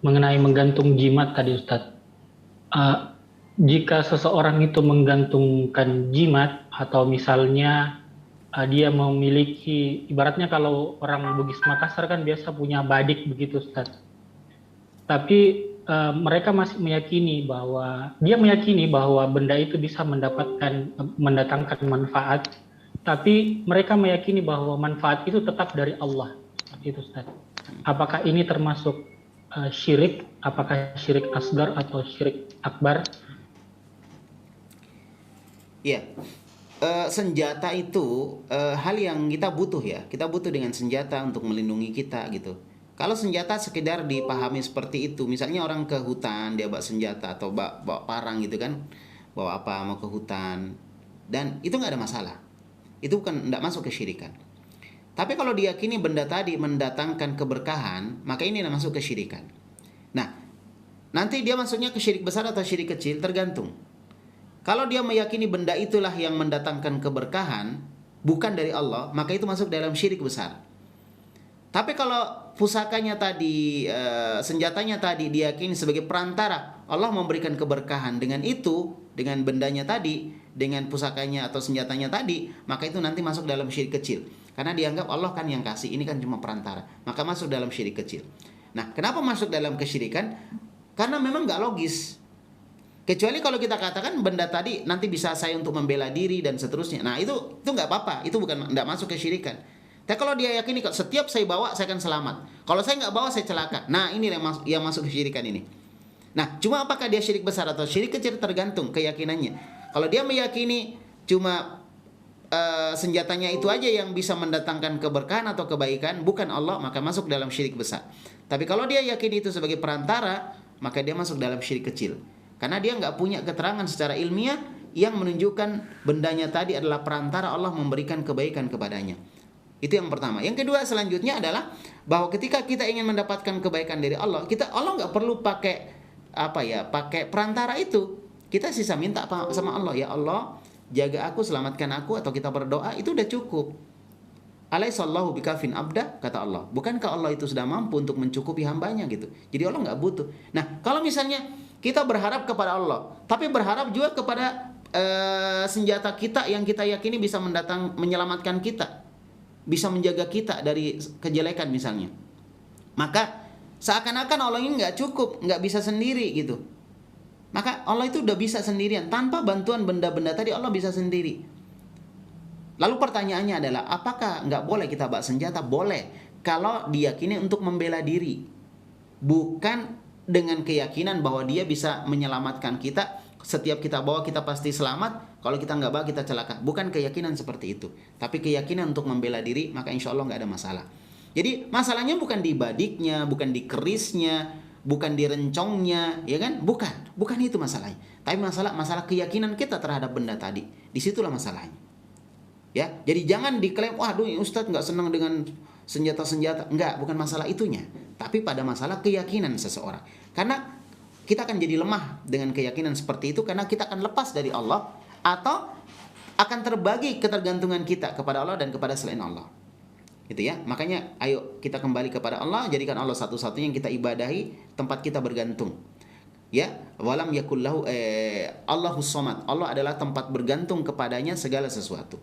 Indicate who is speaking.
Speaker 1: mengenai menggantung jimat tadi Ustadz. Eh, Jika seseorang itu menggantungkan jimat atau misalnya dia memiliki, ibaratnya kalau orang Bugis Makassar kan biasa punya badik begitu Ustadz. Tapi mereka masih meyakini bahwa dia meyakini bahwa benda itu bisa mendatangkan manfaat, tapi mereka meyakini bahwa manfaat itu tetap dari Allah. Seperti itu Ustaz. Apakah ini termasuk syirik? Apakah syirik asgar atau syirik akbar?
Speaker 2: Iya. Senjata itu hal yang kita butuh ya. Kita butuh dengan senjata untuk melindungi kita gitu. Kalau senjata sekedar dipahami seperti itu, misalnya orang ke hutan dia bawa senjata atau bawa parang gitu kan, bawa apa mau ke hutan, dan itu nggak ada masalah. Itu bukan nggak masuk kesyirikan. Tapi kalau diyakini benda tadi mendatangkan keberkahan, maka ini masuk kesyirikan. Nah, nanti dia masuknya ke syirik besar atau syirik kecil tergantung. Kalau dia meyakini benda itulah yang mendatangkan keberkahan, bukan dari Allah, maka itu masuk dalam syirik besar. Tapi kalau pusakanya tadi, senjatanya tadi diyakini sebagai perantara, Allah memberikan keberkahan dengan itu, dengan bendanya tadi, dengan pusakanya atau senjatanya tadi, maka itu nanti masuk dalam syirik kecil. Karena dianggap Allah kan yang kasih, ini kan cuma perantara. Maka masuk dalam syirik kecil. Nah, kenapa masuk dalam kesyirikan? Karena memang nggak logis. Kecuali kalau kita katakan benda tadi nanti bisa saya untuk membela diri dan seterusnya. Nah, itu nggak apa-apa. Itu bukan nggak masuk kesyirikan. Tapi kalau dia yakini setiap saya bawa saya akan selamat. Kalau saya nggak bawa saya celaka. Nah, ini yang masuk kesyirikan ini. Nah, cuma apakah dia syirik besar atau syirik kecil tergantung keyakinannya. Kalau dia meyakini cuma senjatanya itu aja yang bisa mendatangkan keberkahan atau kebaikan, bukan Allah, maka masuk dalam syirik besar. Tapi kalau dia yakini itu sebagai perantara, maka dia masuk dalam syirik kecil. Karena dia nggak punya keterangan secara ilmiah yang menunjukkan bendanya tadi adalah perantara Allah memberikan kebaikan kepadanya. Itu yang pertama. Yang kedua selanjutnya adalah bahwa ketika kita ingin mendapatkan kebaikan dari Allah, Allah nggak perlu pakai perantara itu. Kita sisa minta sama Allah, ya Allah, jaga aku, selamatkan aku, atau kita berdoa, itu udah cukup. Alaihissallahu bikafin abda, kata Allah. Bukankah Allah itu sudah mampu untuk mencukupi hambanya gitu. Jadi Allah nggak butuh. Nah, kalau misalnya kita berharap kepada Allah, tapi berharap juga kepada senjata kita yang kita yakini bisa menyelamatkan kita, bisa menjaga kita dari kejelekan misalnya, maka seakan-akan Allah ini nggak cukup, nggak bisa sendiri gitu. Maka Allah itu udah bisa sendirian, tanpa bantuan benda-benda tadi Allah bisa sendiri. Lalu pertanyaannya adalah, apakah nggak boleh kita bawa senjata? Boleh, kalau diyakini untuk membela diri, bukan dengan keyakinan bahwa dia bisa menyelamatkan kita. Setiap kita bawa kita pasti selamat, kalau kita nggak bawa kita celaka. Bukan keyakinan seperti itu, tapi keyakinan untuk membela diri, maka insya Allah nggak ada masalah. Jadi masalahnya bukan di badiknya, bukan di kerisnya, bukan di rencongnya, ya kan? Bukan itu masalahnya. Tapi masalah keyakinan kita terhadap benda tadi. Disitulah masalahnya. Ya, jadi jangan diklaim, waduh Ustadz nggak senang dengan senjata-senjata. Enggak, bukan masalah itunya, tapi pada masalah keyakinan seseorang. Karena kita akan jadi lemah dengan keyakinan seperti itu, karena kita akan lepas dari Allah, atau akan terbagi ketergantungan kita kepada Allah dan kepada selain Allah. Gitu ya. Makanya ayo kita kembali kepada Allah, jadikan Allah satu-satunya yang kita ibadahi, tempat kita bergantung. Ya, walam yakullahu Allahus somad. Allah adalah tempat bergantung kepadanya segala sesuatu.